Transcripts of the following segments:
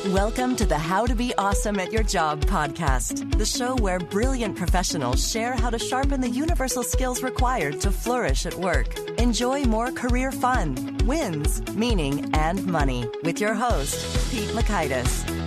Welcome to the How to Be Awesome at Your Job podcast, the show where brilliant professionals share how to sharpen the universal skills required to flourish at work. Enjoy more career fun, wins, meaning, and money with your host, Pete Makaitis.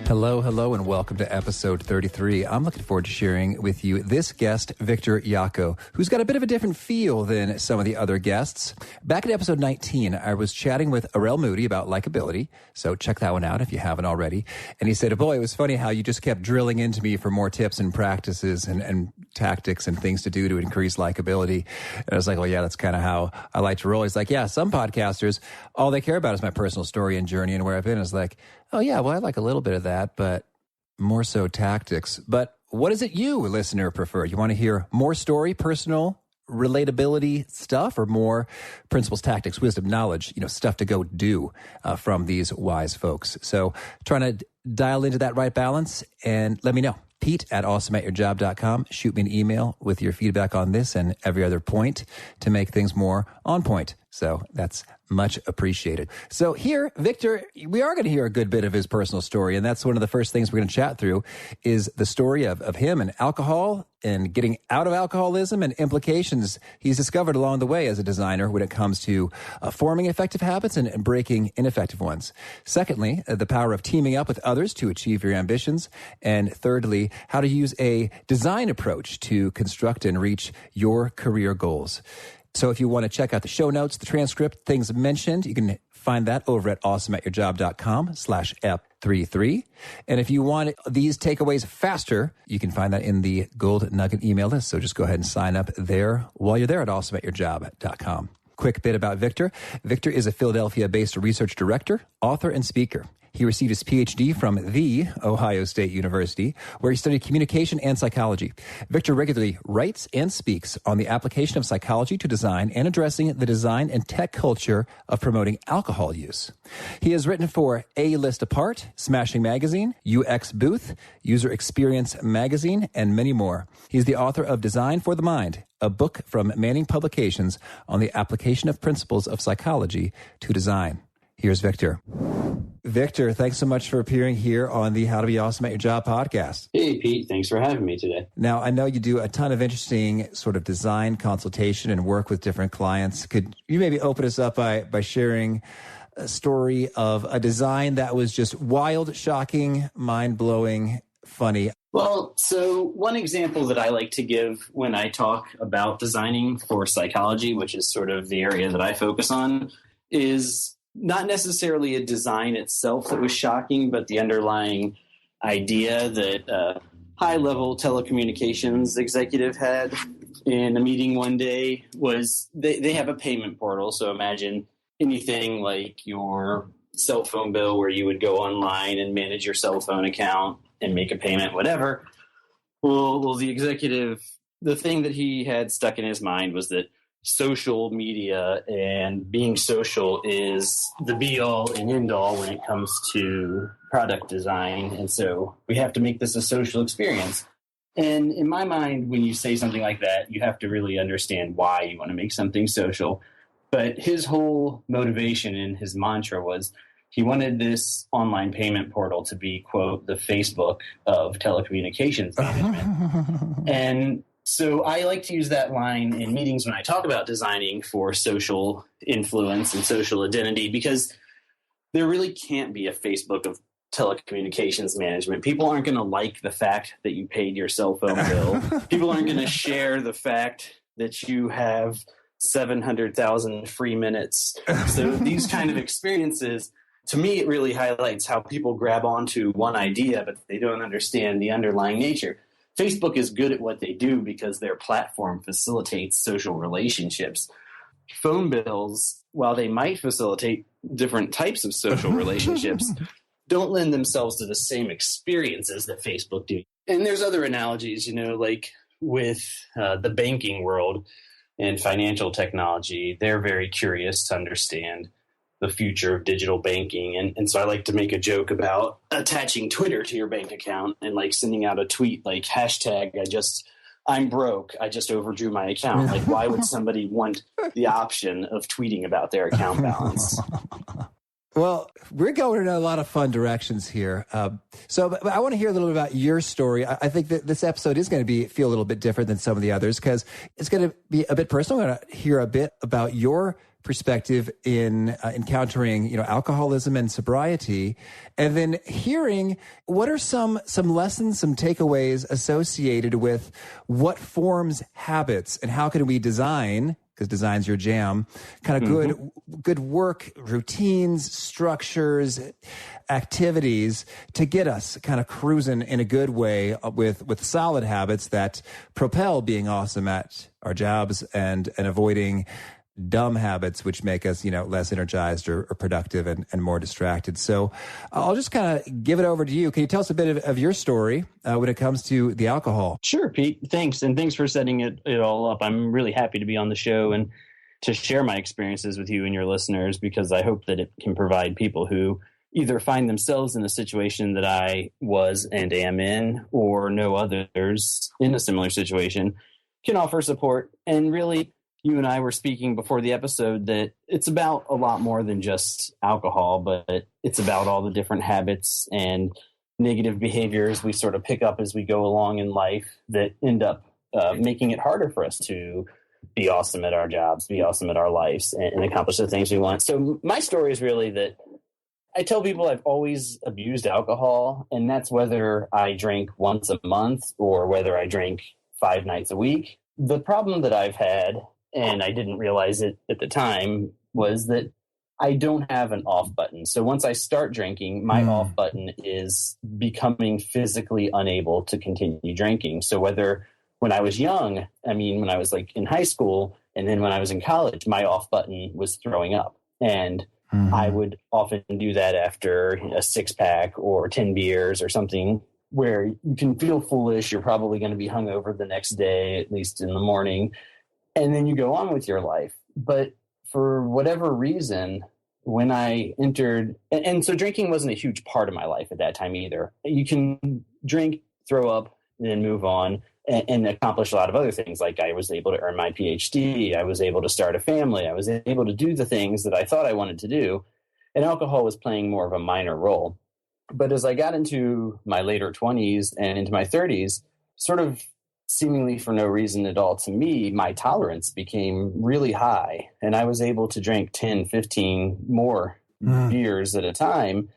Hello, and welcome to episode 33. I'm looking forward to sharing with you this guest, Victor Yocco, who's got a bit of a different feel than some of the other guests. Back in episode 19, I was chatting with Arel Moody about likability, so check that one out if you haven't already. And he said, boy, it was funny how you just kept drilling into me for more tips and practices and tactics and things to do to increase likability. And I was like, well, yeah, that's kind of how I like to roll. He's like, yeah, some podcasters, all they care about is my personal story and journey and where I've been. It's like, oh, yeah, well, I like a little bit of that, but more so tactics. But what is it you, listener, prefer? You want to hear more story, personal, relatability stuff, or more principles, tactics, wisdom, knowledge, stuff to go do from these wise folks? So trying to dial into that right balance, and let me know. Pete at awesomeatyourjob.com. Shoot me an email with your feedback on this and every other point to make things more on point. So that's much appreciated. So here, Victor, we are going to hear a good bit of his personal story, and that's one of the first things we're going to chat through is the story of him and alcohol and getting out of alcoholism and implications he's discovered along the way as a designer when it comes to forming effective habits and breaking ineffective ones. Secondly, the power of teaming up with others to achieve your ambitions. And thirdly, how to use a design approach to construct and reach your career goals. So if you want to check out the show notes, the transcript, things mentioned, you can find that over at awesomeatyourjob.com/ep33. And if you want these takeaways faster, you can find that in the Gold Nugget email list. So just go ahead and sign up there while you're there at awesomeatyourjob.com. Quick bit about Victor. Victor is a Philadelphia-based research director, author, and speaker. He received his PhD from the Ohio State University, where he studied communication and psychology. Victor regularly writes and speaks on the application of psychology to design and addressing the design and tech culture of promoting alcohol use. He has written for A List Apart, Smashing Magazine, UX Booth, User Experience Magazine, and many more. He's the author of Design for the Mind, a book from Manning Publications on the application of principles of psychology to design. Here's Victor. Victor, thanks so much for appearing here on the How to Be Awesome at Your Job podcast. Hey, Pete. Thanks for having me today. Now, I know you do a ton of interesting sort of design consultation and work with different clients. Could you maybe open us up by sharing a story of a design that was just wild, shocking, mind-blowing, funny? Well, so one example that I like to give when I talk about designing for psychology, which is sort of the area that I focus on, is not necessarily a design itself that was shocking, but the underlying idea that a high-level telecommunications executive had in a meeting one day was they have a payment portal. So imagine anything like your cell phone bill where you would go online and manage your cell phone account and make a payment, whatever. Well, the executive, the thing that he had stuck in his mind was that social media and being social is the be-all and end-all when it comes to product design. And so we have to make this a social experience. And in my mind, when you say something like that, you have to really understand why you want to make something social. But his whole motivation and his mantra was he wanted this online payment portal to be, quote, the Facebook of telecommunications management. And so I like to use that line in meetings when I talk about designing for social influence and social identity, because there really can't be a Facebook of telecommunications management. People aren't going to like the fact that you paid your cell phone bill. People aren't going to share the fact that you have 700,000 free minutes. So these kind of experiences, to me, it really highlights how people grab onto one idea, but they don't understand the underlying nature. Facebook is good at what they do because their platform facilitates social relationships. Phone bills, while they might facilitate different types of social relationships, don't lend themselves to the same experiences that Facebook do. And there's other analogies, like with the banking world and financial technology. They're very curious to understand the future of digital banking. And so I like to make a joke about attaching Twitter to your bank account and like sending out a tweet like hashtag I'm broke. I just overdrew my account. Like, why would somebody want the option of tweeting about their account balance? Well, we're going in a lot of fun directions here. But I want to hear a little bit about your story. I think that this episode is going to feel a little bit different than some of the others because it's going to be a bit personal. I'm going to hear a bit about your perspective in encountering, alcoholism and sobriety, and then hearing what are some lessons, some takeaways associated with what forms habits and how can we design, because design's your jam, kind of good work, routines, structures, activities to get us kind of cruising in a good way with solid habits that propel being awesome at our jobs and avoiding dumb habits which make us, less energized or productive and more distracted. So I'll just kind of give it over to you. Can you tell us a bit of your story when it comes to the alcohol? Sure, Pete. Thanks. And thanks for setting it all up. I'm really happy to be on the show and to share my experiences with you and your listeners, because I hope that it can provide people who either find themselves in a situation that I was and am in, or know others in a similar situation, can offer support. And really, you and I were speaking before the episode that it's about a lot more than just alcohol, but it's about all the different habits and negative behaviors we sort of pick up as we go along in life that end up making it harder for us to be awesome at our jobs, be awesome at our lives, and accomplish the things we want. So my story is really that I tell people I've always abused alcohol, and that's whether I drink once a month or whether I drink 5 nights a week. The problem that I've had, and I didn't realize it at the time, was that I don't have an off button. So once I start drinking, my off button is becoming physically unable to continue drinking. So whether when I was young, when I was like in high school, and then when I was in college, my off button was throwing up. And I would often do that after a 6-pack or 10 beers or something, where you can feel foolish. You're probably going to be hungover the next day, at least in the morning. And then you go on with your life. But for whatever reason, when I entered, and so drinking wasn't a huge part of my life at that time either. You can drink, throw up, and then move on and accomplish a lot of other things. Like I was able to earn my PhD. I was able to start a family. I was able to do the things that I thought I wanted to do. And alcohol was playing more of a minor role. But as I got into my later 20s and into my 30s, sort of seemingly for no reason at all to me, my tolerance became really high. And I was able to drink 10, 15 more beers at a time.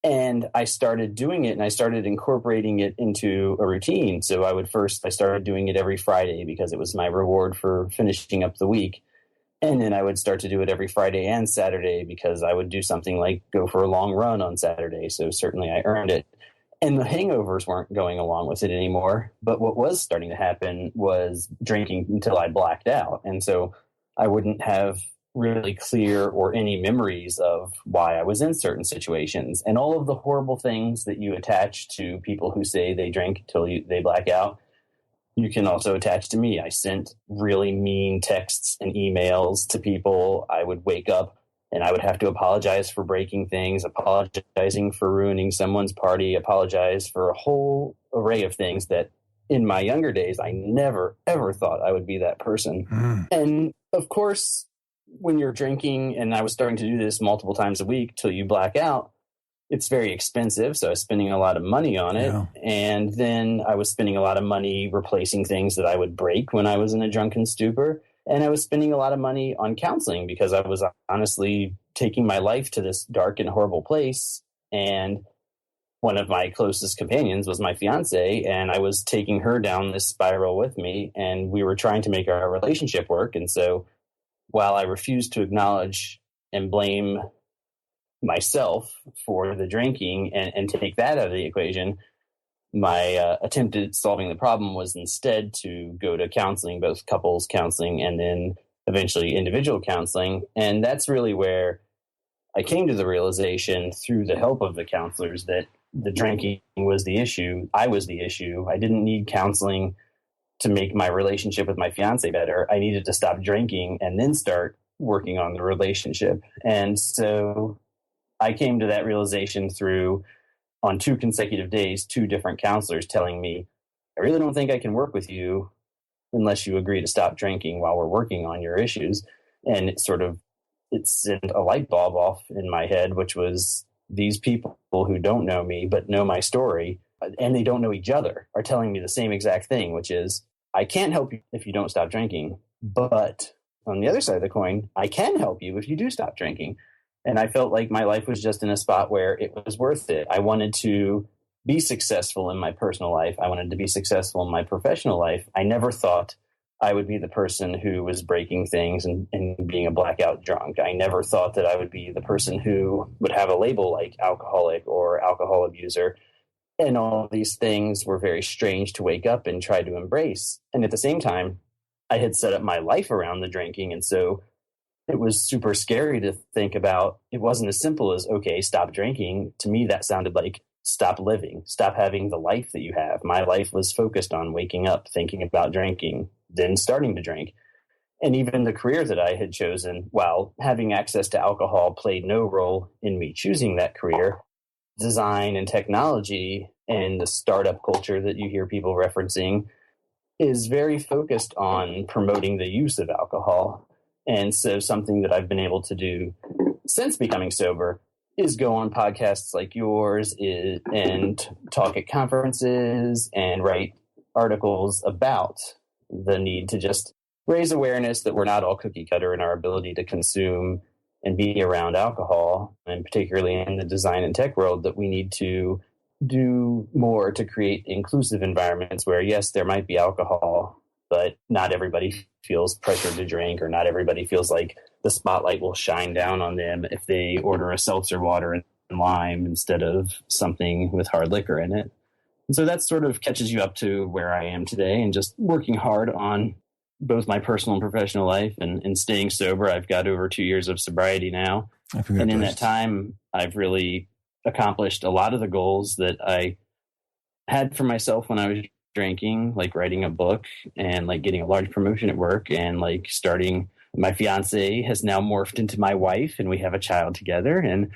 And I started doing it, and I started incorporating it into a routine. So I started doing it every Friday because it was my reward for finishing up the week. And then I would start to do it every Friday and Saturday because I would do something like go for a long run on Saturday. So certainly I earned it. And the hangovers weren't going along with it anymore. But what was starting to happen was drinking until I blacked out. And so I wouldn't have really clear or any memories of why I was in certain situations. And all of the horrible things that you attach to people who say they drink till they black out, you can also attach to me. I sent really mean texts and emails to people. I would wake up and I would have to apologize for breaking things, apologizing for ruining someone's party, apologize for a whole array of things that in my younger days, I never, ever thought I would be that person. And of course, when you're drinking, and I was starting to do this multiple times a week till you black out, it's very expensive. So I was spending a lot of money on it. Yeah. And then I was spending a lot of money replacing things that I would break when I was in a drunken stupor. And I was spending a lot of money on counseling because I was honestly taking my life to this dark and horrible place. And one of my closest companions was my fiance, and I was taking her down this spiral with me, and we were trying to make our relationship work. And so while I refused to acknowledge and blame myself for the drinking and take that out of the equation, my attempt at solving the problem was instead to go to counseling, both couples counseling and then eventually individual counseling. And that's really where I came to the realization through the help of the counselors that the drinking was the issue. I was the issue. I didn't need counseling to make my relationship with my fiance better. I needed to stop drinking and then start working on the relationship. And so I came to that realization through, on 2 consecutive days, 2 different counselors telling me, I really don't think I can work with you unless you agree to stop drinking while we're working on your issues. And it sent a light bulb off in my head, which was these people who don't know me but know my story, and they don't know each other, are telling me the same exact thing, which is, I can't help you if you don't stop drinking, but on the other side of the coin, I can help you if you do stop drinking. And I felt like my life was just in a spot where it was worth it. I wanted to be successful in my personal life. I wanted to be successful in my professional life. I never thought I would be the person who was breaking things and being a blackout drunk. I never thought that I would be the person who would have a label like alcoholic or alcohol abuser. And all these things were very strange to wake up and try to embrace. And at the same time, I had set up my life around the drinking. And so it was super scary to think about. It wasn't as simple as, okay, stop drinking. To me, that sounded like stop living, stop having the life that you have. My life was focused on waking up, thinking about drinking, then starting to drink. And even the career that I had chosen, while having access to alcohol played no role in me choosing that career, design and technology and the startup culture that you hear people referencing is very focused on promoting the use of alcohol. And so something that I've been able to do since becoming sober is go on podcasts like yours and talk at conferences and write articles about the need to just raise awareness that we're not all cookie cutter in our ability to consume and be around alcohol, and particularly in the design and tech world, that we need to do more to create inclusive environments where, yes, there might be alcohol, but not everybody feels pressured to drink, or not everybody feels like the spotlight will shine down on them if they order a seltzer water and lime instead of something with hard liquor in it. And so that sort of catches you up to where I am today, and just working hard on both my personal and professional life and staying sober. I've got over 2 years of sobriety now. And in that time, I've really accomplished a lot of the goals that I had for myself when I was drinking, like writing a book and like getting a large promotion at work, and like starting. My fiance has now morphed into my wife, and we have a child together. And,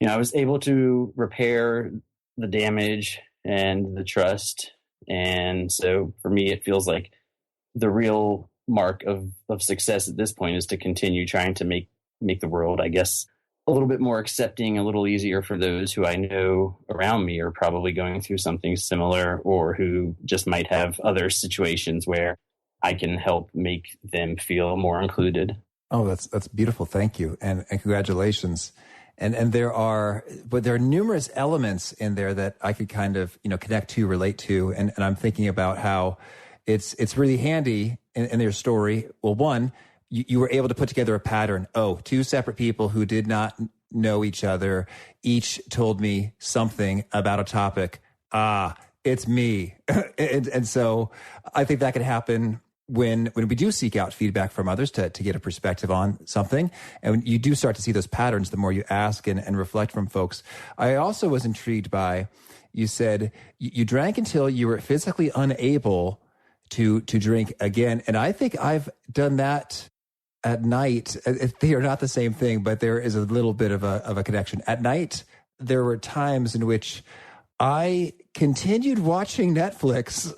I was able to repair the damage and the trust. And so for me, it feels like the real mark of success at this point is to continue trying to make the world, I guess, a little bit more accepting, a little easier for those who I know around me are probably going through something similar, or who just might have other situations where I can help make them feel more included. Oh, that's beautiful. Thank you. And congratulations. And there are numerous elements in there that I could kind of, connect to, relate to. And I'm thinking about how it's really handy in their story. Well, one, you were able to put together a pattern. Oh, two separate people who did not know each other, each told me something about a topic. It's me. and so I think that could happen when we do seek out feedback from others to get a perspective on something. And you do start to see those patterns the more you ask and reflect from folks. I also was intrigued by, you said you drank until you were physically unable to drink again. And I think I've done that at night. They are not the same thing, but there is a little bit of a connection. At night, there were times in which I continued watching Netflix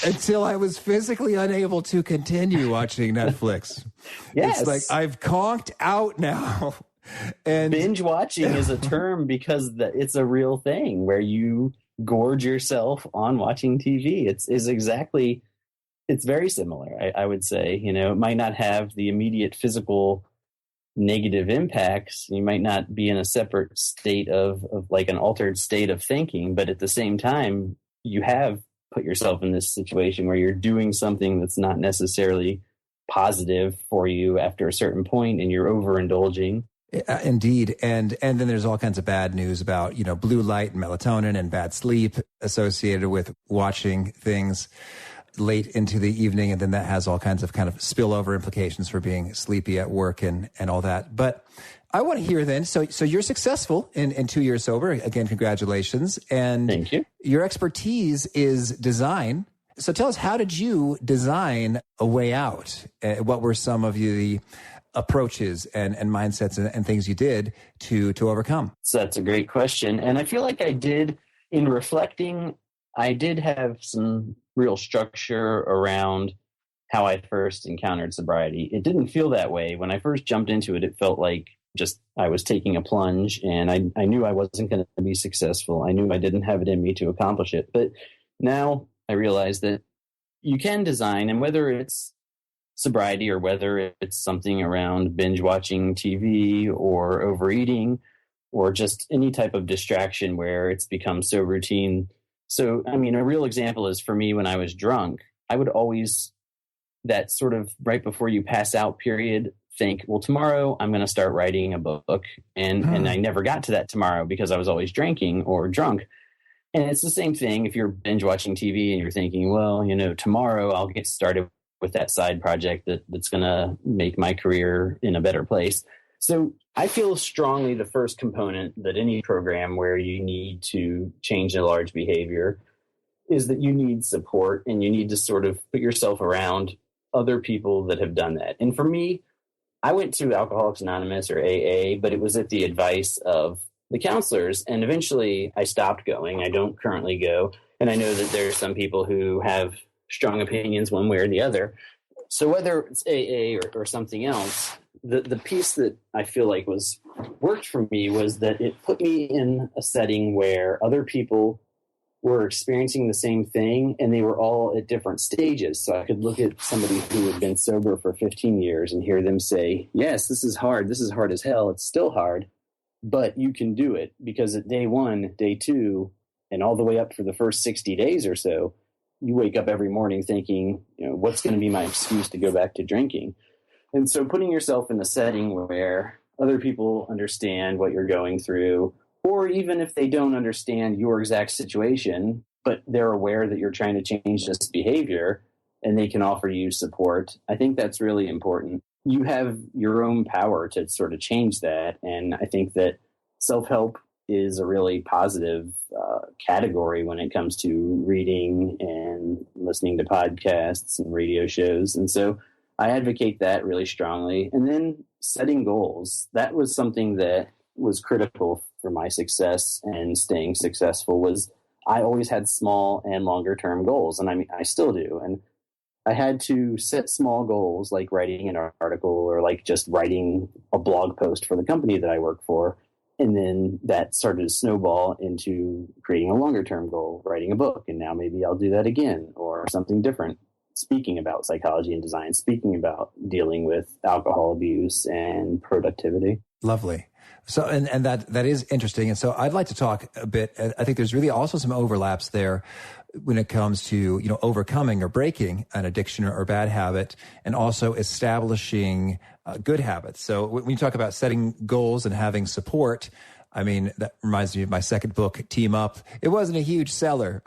until I was physically unable to continue watching Netflix. Yes. It's like I've conked out now. And binge watching is a term because it's a real thing where you gorge yourself on watching TV. It's very similar, I would say. It might not have the immediate physical negative impacts. You might not be in a separate state of like an altered state of thinking, but at the same time, you have put yourself in this situation where you're doing something that's not necessarily positive for you after a certain point, and you're overindulging. Indeed. And then there's all kinds of bad news about, blue light and melatonin and bad sleep associated with watching things late into the evening. And then that has all kinds of kind of spillover implications for being sleepy at work and all that. But I want to hear then, so you're successful in 2 years sober. Again, congratulations. And thank you. Your expertise is design. So tell us, how did you design a way out? What were some of the approaches and mindsets and things you did to overcome? So that's a great question. And I feel like I did, in reflecting I did have some real structure around how I first encountered sobriety. It didn't feel that way. When I first jumped into it, it felt like just I was taking a plunge, and I knew I wasn't going to be successful. I knew I didn't have it in me to accomplish it. But now I realize that you can design, and whether it's sobriety or whether it's something around binge watching TV or overeating or just any type of distraction where it's become so routine. So, I mean, a real example is for me when I was drunk, I would always, that sort of right before you pass out period, think, well, tomorrow I'm going to start writing a book. And I never got to that tomorrow because I was always drinking or drunk. And it's the same thing if you're binge watching TV and you're thinking, well, tomorrow I'll get started with that side project that's going to make my career in a better place. So I feel strongly the first component that any program where you need to change a large behavior is that you need support, and you need to sort of put yourself around other people that have done that. And for me, I went to Alcoholics Anonymous or AA, but it was at the advice of the counselors. And eventually I stopped going. I don't currently go. And I know that there's some people who have strong opinions one way or the other. So whether it's AA or something else, the piece that I feel like worked for me was that it put me in a setting where other people were experiencing the same thing, and they were all at different stages. So I could look at somebody who had been sober for 15 years and hear them say, yes, this is hard. This is hard as hell. It's still hard, but you can do it, because at day 1, day 2, and all the way up for the first 60 days or so, you wake up every morning thinking, what's going to be my excuse to go back to drinking? And so putting yourself in a setting where other people understand what you're going through, or even if they don't understand your exact situation, but they're aware that you're trying to change this behavior and they can offer you support, I think that's really important. You have your own power to sort of change that. And I think that self-help is a really positive category when it comes to reading and listening to podcasts and radio shows. And so I advocate that really strongly. And then setting goals. That was something that was critical for my success and staying successful. Was I always had small and longer term goals. And I mean, I still do. And I had to set small goals, like writing an article or like just writing a blog post for the company that I work for. And then that started to snowball into creating a longer term goal, writing a book. And now maybe I'll do that again, or something different, speaking about psychology and design, speaking about dealing with alcohol abuse and productivity. Lovely. So, and that is interesting. And so I'd like to talk a bit. I think there's really also some overlaps there when it comes to, overcoming or breaking an addiction or bad habit, and also establishing good habits. So when you talk about setting goals and having support, I mean, that reminds me of my second book, Team Up. It wasn't a huge seller.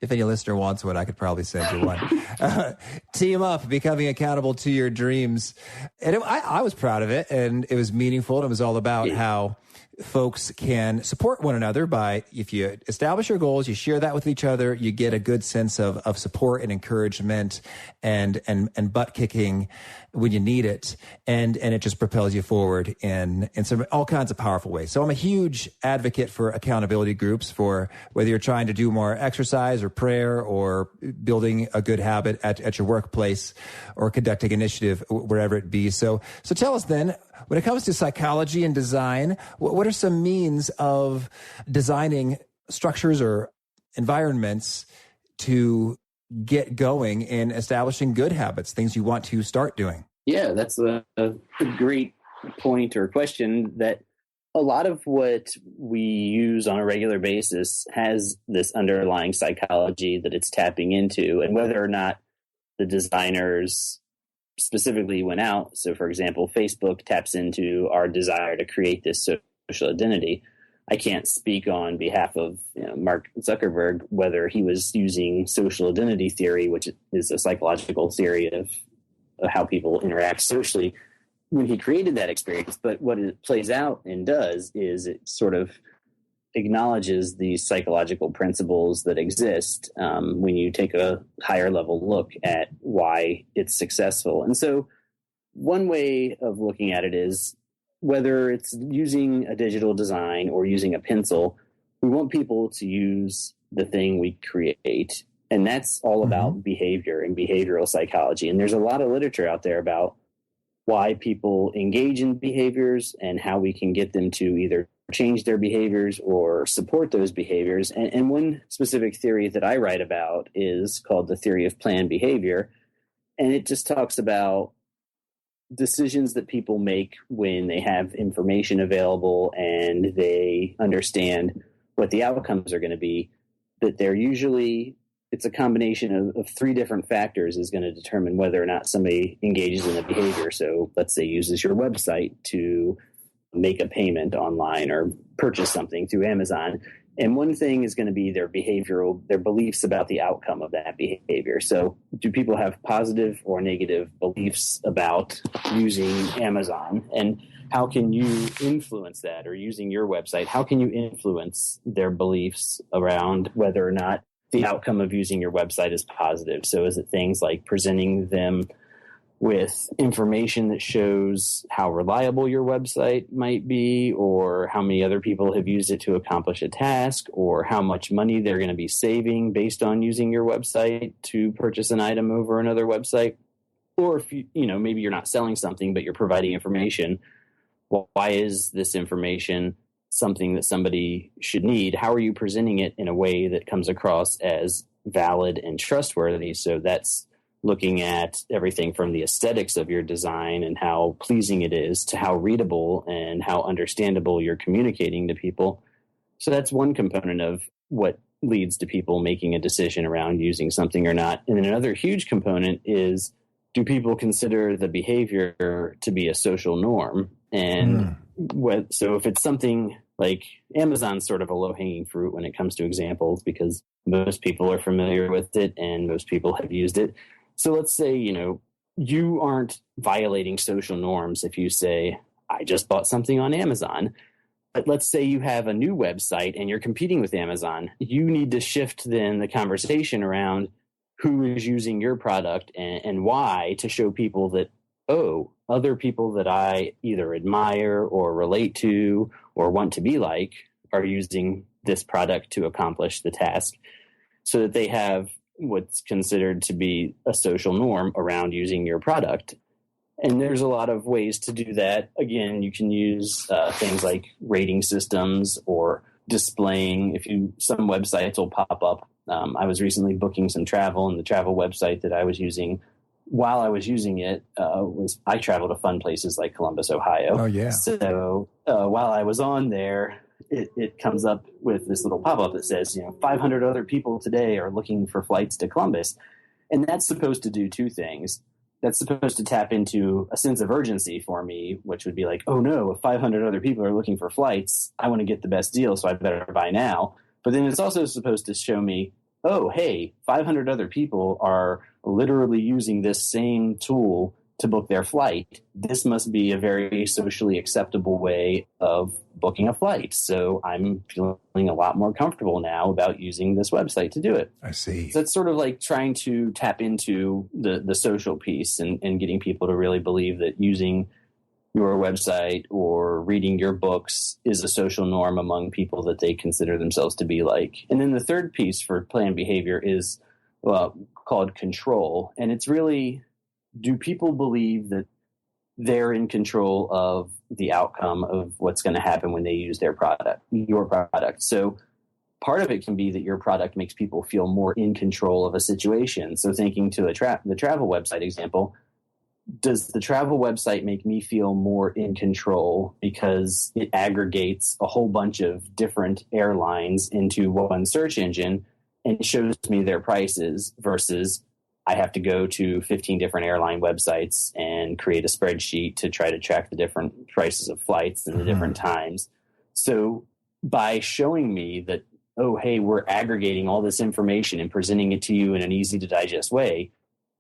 If any listener wants one, I could probably send you one. Team Up, becoming accountable to your dreams. And I was proud of it, and it was meaningful. And it was all about how folks can support one another by, if you establish your goals, you share that with each other, you get a good sense of support and encouragement and butt kicking when you need it. And it just propels you forward in some all kinds of powerful ways. So I'm a huge advocate for accountability groups, for whether you're trying to do more exercise or prayer or building a good habit at your workplace or conducting initiative wherever it be. So tell us then, when it comes to psychology and design, what are some means of designing structures or environments to get going in establishing good habits, things you want to start doing? Yeah, that's a great point or question. That a lot of what we use on a regular basis has this underlying psychology that it's tapping into, and whether or not the designers specifically went out. So, for example, Facebook taps into our desire to create this social identity. I can't speak on behalf of Mark Zuckerberg whether he was using social identity theory, which is a psychological theory of how people interact socially, when he created that experience. But what it plays out and does is it sort of acknowledges the psychological principles that exist when you take a higher level look at why it's successful. And so one way of looking at it is, whether it's using a digital design or using a pencil, we want people to use the thing we create. And that's all about behavior and behavioral psychology. And there's a lot of literature out there about why people engage in behaviors and how we can get them to either change their behaviors or support those behaviors. And one specific theory that I write about is called the theory of planned behavior. And it just talks about decisions that people make when they have information available and they understand what the outcomes are going to be, that they're usually, it's a combination of three different factors is going to determine whether or not somebody engages in a behavior. So let's say uses your website to make a payment online or purchase something through Amazon. And one thing is going to be their beliefs about the outcome of that behavior. So do people have positive or negative beliefs about using Amazon? And how can you influence that? Or using your website, how can you influence their beliefs around whether or not the outcome of using your website is positive? So is it things like presenting them with information that shows how reliable your website might be, or how many other people have used it to accomplish a task, or how much money they're going to be saving based on using your website to purchase an item over another website? Or if maybe you're not selling something, but you're providing information. Well, why is this information something that somebody should need? How are you presenting it in a way that comes across as valid and trustworthy? So that's looking at everything from the aesthetics of your design and how pleasing it is to how readable and how understandable you're communicating to people. So that's one component of what leads to people making a decision around using something or not. And then another huge component is, do people consider the behavior to be a social norm? And so if it's something like Amazon's sort of a low-hanging fruit when it comes to examples, because most people are familiar with it and most people have used it. So let's say, you aren't violating social norms if you say, I just bought something on Amazon. But let's say you have a new website and you're competing with Amazon. You need to shift then the conversation around who is using your product and why, to show people that, other people that I either admire or relate to or want to be like are using this product to accomplish the task, so that they have what's considered to be a social norm around using your product. And there's a lot of ways to do that. Again, you can use things like rating systems or displaying. Some websites will pop up. I was recently booking some travel, and the travel website that I was using, while I was using it, I travel to fun places like Columbus, Ohio. Oh, yeah. So while I was on there, it comes up with this little pop-up that says, 500 other people today are looking for flights to Columbus. And that's supposed to do two things. That's supposed to tap into a sense of urgency for me, which would be like, oh no, if 500 other people are looking for flights, I want to get the best deal, so I better buy now. But then it's also supposed to show me, oh, hey, 500 other people are literally using this same tool to book their flight. This must be a very socially acceptable way of booking a flight. So I'm feeling a lot more comfortable now about using this website to do it. I see. So it's sort of like trying to tap into the social piece and getting people to really believe that using your website or reading your books is a social norm among people that they consider themselves to be like. And then the third piece for planned behavior is called control. And it's really, do people believe that they're in control of the outcome of what's going to happen when they use your product? So part of it can be that your product makes people feel more in control of a situation. So thinking to the travel website example, does the travel website make me feel more in control because it aggregates a whole bunch of different airlines into one search engine and shows me their prices, versus I have to go to 15 different airline websites and create a spreadsheet to try to track the different prices of flights and the different times. So by showing me that, oh, hey, we're aggregating all this information and presenting it to you in an easy to digest way,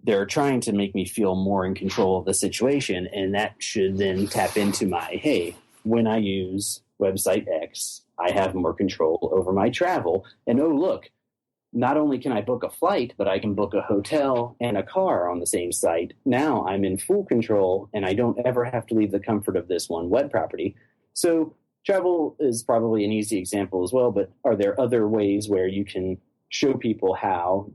they're trying to make me feel more in control of the situation. And that should then tap into my, hey, when I use website X, I have more control over my travel. And oh, look, not only can I book a flight, but I can book a hotel and a car on the same site. Now I'm in full control and I don't ever have to leave the comfort of this one web property. So Travel is probably an easy example as well, but are there other ways where you can show people how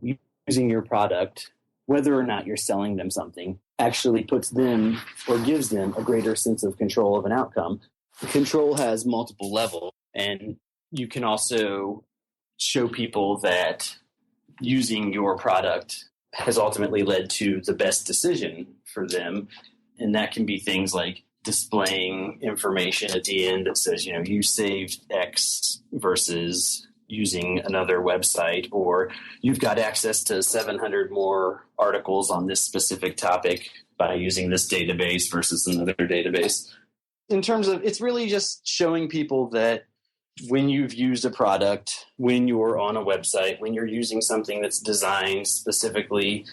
using your product, whether or not you're selling them something, actually puts them or gives them a greater sense of control of an outcome? Control has multiple levels, and you can also show people that using your product has ultimately led to the best decision for them. And that can be things like displaying information at the end that says, you saved X versus using another website, or you've got access to 700 more articles on this specific topic by using this database versus another database. In terms of, it's really just showing people that when you've used a product, when you're on a website, when you're using something that's designed specifically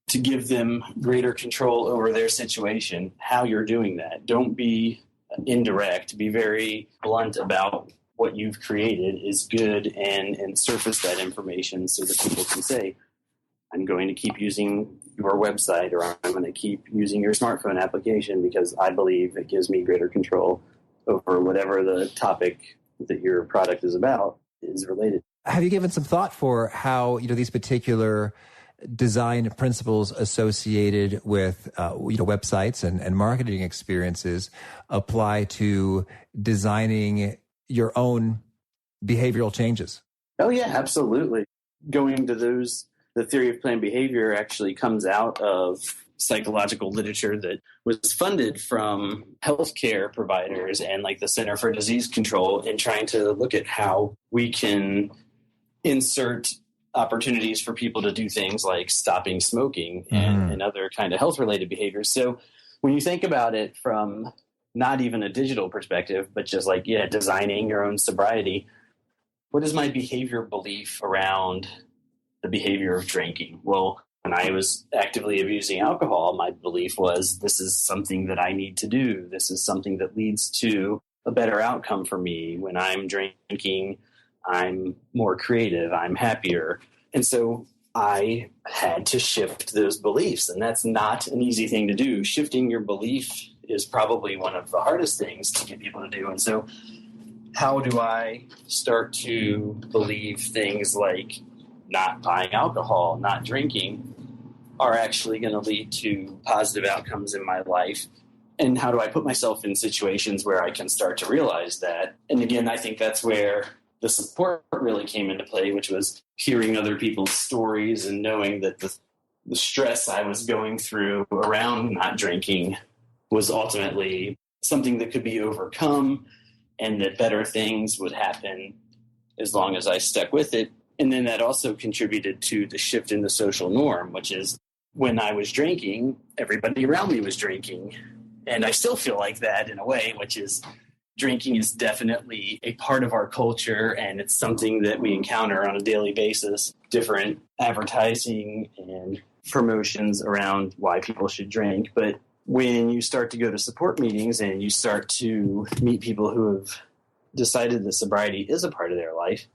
to give them greater control over their situation, how you're doing that. Don't be indirect. Be very blunt about what you've created is good, and surface that information so that people can say, I'm going to keep using your website, or I'm going to keep using your smartphone application because I believe it gives me greater control over whatever the topic that your product is about is related. Have you given some thought for how, these particular design principles associated with, websites and marketing experiences apply to designing your own behavioral changes? Oh, yeah, absolutely. Going to those, the theory of planned behavior actually comes out of psychological literature that was funded from healthcare providers and like the Center for Disease Control, in trying to look at how we can insert opportunities for people to do things like stopping smoking and other kind of health-related behaviors. So when you think about it from not even a digital perspective, but just like, designing your own sobriety, what is my behavior belief around the behavior of drinking? Well, when I was actively abusing alcohol, my belief was, this is something that I need to do. This is something that leads to a better outcome for me. When I'm drinking, I'm more creative, I'm happier. And so I had to shift those beliefs, and that's not an easy thing to do. Shifting your belief is probably one of the hardest things to get people to do. And so how do I start to believe things like not buying alcohol, not drinking, are actually going to lead to positive outcomes in my life? And how do I put myself in situations where I can start to realize that? And again, I think that's where the support really came into play, which was hearing other people's stories and knowing that the stress I was going through around not drinking was ultimately something that could be overcome, and that better things would happen as long as I stuck with it. And then that also contributed to the shift in the social norm, which is when I was drinking, everybody around me was drinking. And I still feel like that in a way, which is drinking is definitely a part of our culture, and it's something that we encounter on a daily basis. Different advertising and promotions around why people should drink. But when you start to go to support meetings and you start to meet people who have decided that sobriety is a part of their life,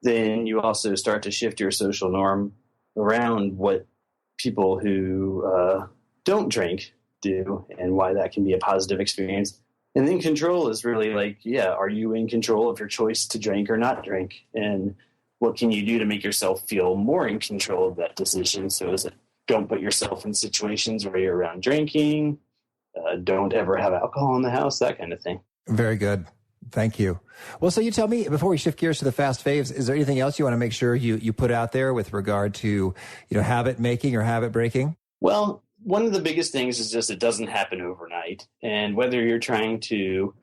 then you also start to shift your social norm around what people who don't drink do and why that can be a positive experience. And then control is really like, are you in control of your choice to drink or not drink? And what can you do to make yourself feel more in control of that decision? So is it, don't put yourself in situations where you're around drinking, don't ever have alcohol in the house, that kind of thing. Very good. Thank you. Well, so you tell me, before we shift gears to the fast faves, is there anything else you want to make sure you put out there with regard to, habit making or habit breaking? Well, one of the biggest things is just it doesn't happen overnight. And whether you're trying to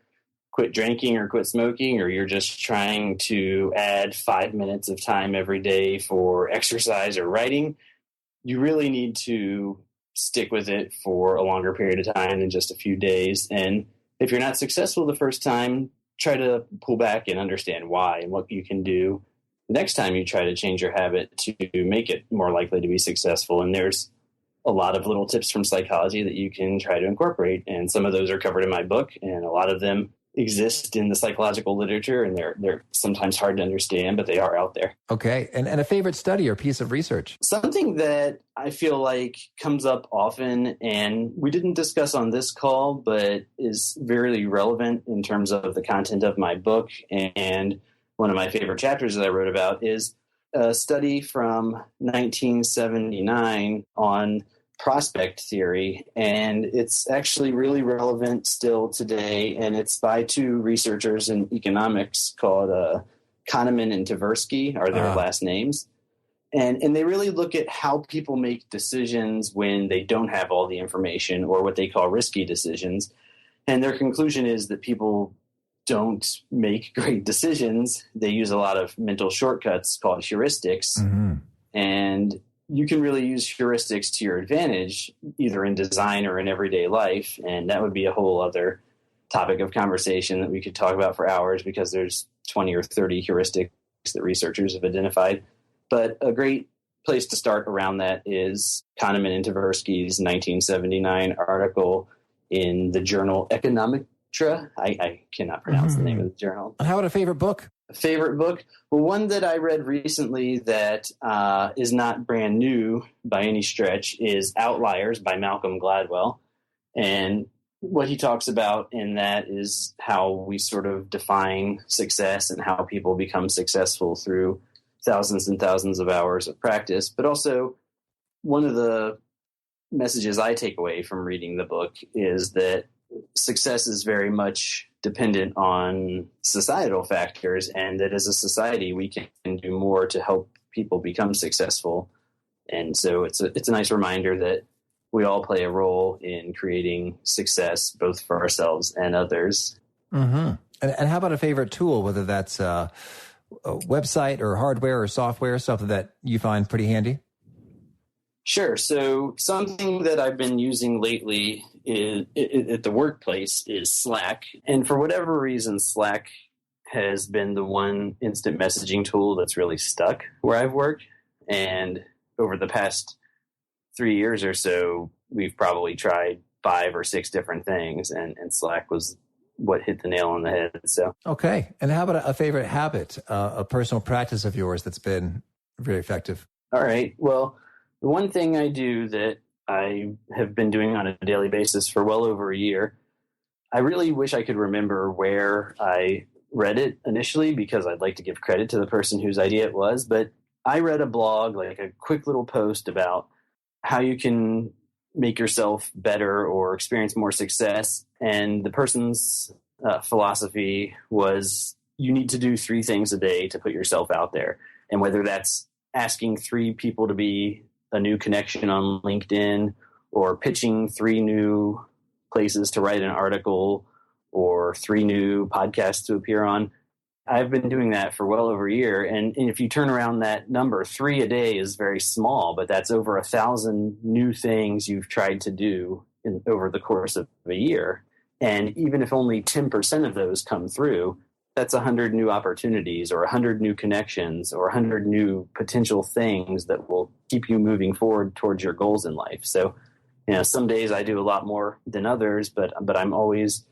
quit drinking or quit smoking, or you're just trying to add 5 minutes of time every day for exercise or writing, you really need to stick with it for a longer period of time than just a few days. And if you're not successful the first time, try to pull back and understand why and what you can do the next time you try to change your habit to make it more likely to be successful. And there's a lot of little tips from psychology that you can try to incorporate. And some of those are covered in my book, and a lot of them exist in the psychological literature, and they're sometimes hard to understand, but they are out there. Okay. And a favorite study or piece of research? Something that I feel like comes up often, and we didn't discuss on this call, but is very relevant in terms of the content of my book, and one of my favorite chapters that I wrote about is a study from 1979 on prospect theory, and it's actually really relevant still today, and it's by two researchers in economics called Kahneman and Tversky are their last names, and they really look at how people make decisions when they don't have all the information, or what they call risky decisions, and their conclusion is that people don't make great decisions. They use a lot of mental shortcuts called heuristics, and you can really use heuristics to your advantage, either in design or in everyday life. And that would be a whole other topic of conversation that we could talk about for hours, because there's 20 or 30 heuristics that researchers have identified. But a great place to start around that is Kahneman and Tversky's 1979 article in the journal Econometra. I cannot pronounce the name of the journal. And how about a favorite book? A favorite book? Well, one that I read recently that is not brand new by any stretch is Outliers by Malcolm Gladwell. And what he talks about in that is how we sort of define success and how people become successful through thousands and thousands of hours of practice. But also, one of the messages I take away from reading the book is that success is very much dependent on societal factors, and that as a society we can do more to help people become successful. And so it's a nice reminder that we all play a role in creating success, both for ourselves and others. And how about a favorite tool, whether that's a website or hardware or software, something that you find pretty handy? Sure. So something that I've been using lately at the workplace is Slack. And for whatever reason, Slack has been the one instant messaging tool that's really stuck where I've worked. And over the past 3 years or so, we've probably tried 5 or 6 different things, and Slack was what hit the nail on the head. So, okay. And how about a favorite habit, a personal practice of yours that's been very effective? All right. Well, the one thing I do that I have been doing on a daily basis for well over a year, I really wish I could remember where I read it initially, because I'd like to give credit to the person whose idea it was. But I read a blog, like a quick little post about how you can make yourself better or experience more success. And the person's philosophy was you need to do 3 things a day to put yourself out there. And whether that's asking 3 people to be a new connection on LinkedIn, or pitching 3 new places to write an article, or 3 new podcasts to appear on. I've been doing that for well over a year. And if you turn around that number, 3 a day is very small, but that's over 1,000 new things you've tried to do over the course of a year. And even if only 10% of those come through, that's 100 new opportunities, or 100 new connections, or 100 new potential things that will keep you moving forward towards your goals in life. So, some days I do a lot more than others, but I'm always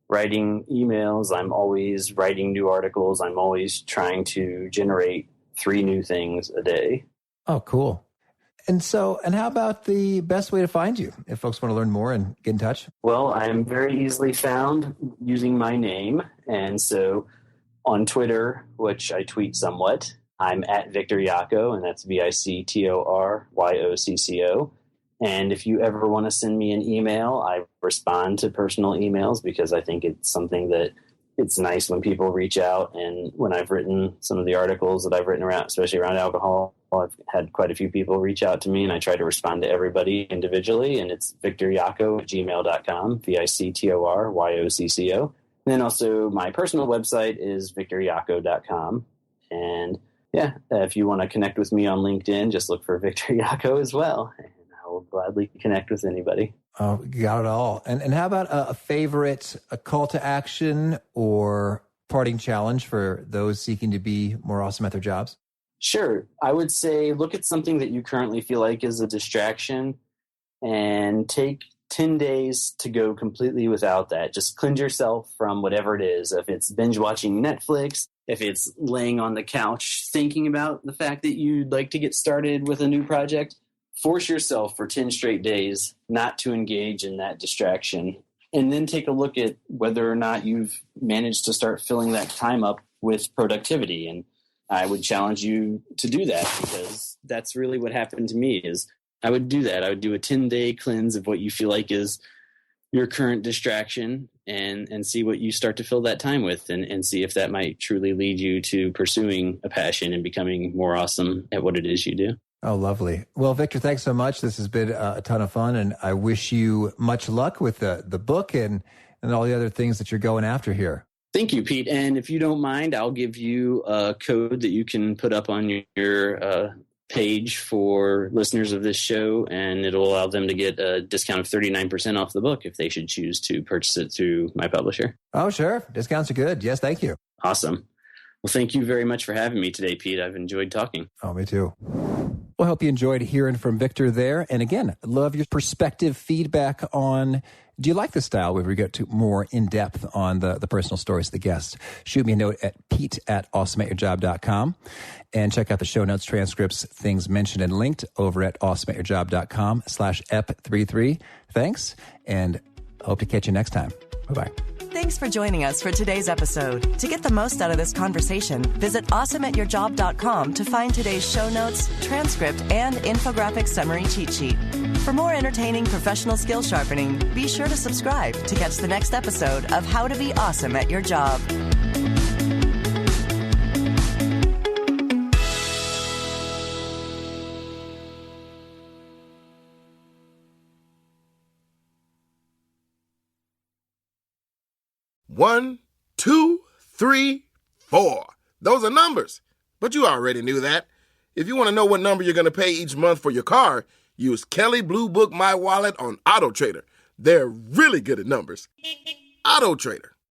writing emails. I'm always writing new articles. I'm always trying to generate 3 new things a day. Oh, cool. And how about the best way to find you if folks want to learn more and get in touch? Well, I'm very easily found using my name. And so on Twitter, which I tweet somewhat, I'm at Victor Yocco, and that's VictorYocco. And if you ever want to send me an email, I respond to personal emails, because I think it's something that it's nice when people reach out. And when I've written some of the articles that I've written around, especially around alcohol, I've had quite a few people reach out to me, and I try to respond to everybody individually. And it's victoryocco@gmail.com, VictorYocco. And then also my personal website is victoryocco.com. And if you want to connect with me on LinkedIn, just look for Victor Yocco as well. And I will gladly connect with anybody. Oh, got it all. And how about a favorite, a call to action or parting challenge for those seeking to be more awesome at their jobs? Sure. I would say look at something that you currently feel like is a distraction, and take 10 days to go completely without that. Just cleanse yourself from whatever it is. If it's binge watching Netflix, if it's laying on the couch thinking about the fact that you'd like to get started with a new project, force yourself for 10 straight days not to engage in that distraction. And then take a look at whether or not you've managed to start filling that time up with productivity. And I would challenge you to do that, because that's really what happened to me. Is I would do that. I would do a 10-day cleanse of what you feel like is your current distraction, and see what you start to fill that time with, and see if that might truly lead you to pursuing a passion and becoming more awesome at what it is you do. Oh, lovely. Well, Victor, thanks so much. This has been a ton of fun, and I wish you much luck with the book and all the other things that you're going after here. Thank you, Pete. And if you don't mind, I'll give you a code that you can put up on your page for listeners of this show, and it'll allow them to get a discount of 39% off the book if they should choose to purchase it through my publisher. Oh, sure. Discounts are good. Yes, thank you. Awesome. Well, thank you very much for having me today, Pete. I've enjoyed talking. Oh, me too. Well, I hope you enjoyed hearing from Victor there. And again, love your perspective, feedback on, do you like the style where we get to more in-depth on the personal stories of the guests? Shoot me a note at pete@awesomeatyourjob.com, and check out the show notes, transcripts, things mentioned and linked over at awesomeatyourjob.com/ep33. Thanks, and hope to catch you next time. Bye-bye. Thanks for joining us for today's episode. To get the most out of this conversation, visit awesomeatyourjob.com to find today's show notes, transcript, and infographic summary cheat sheet. For more entertaining professional skill sharpening, be sure to subscribe to catch the next episode of How to Be Awesome at Your Job. One, 2, 3, 4. Those are numbers. But you already knew that. If you want to know what number you're going to pay each month for your car, use Kelley Blue Book My Wallet on Auto Trader. They're really good at numbers. Auto Trader.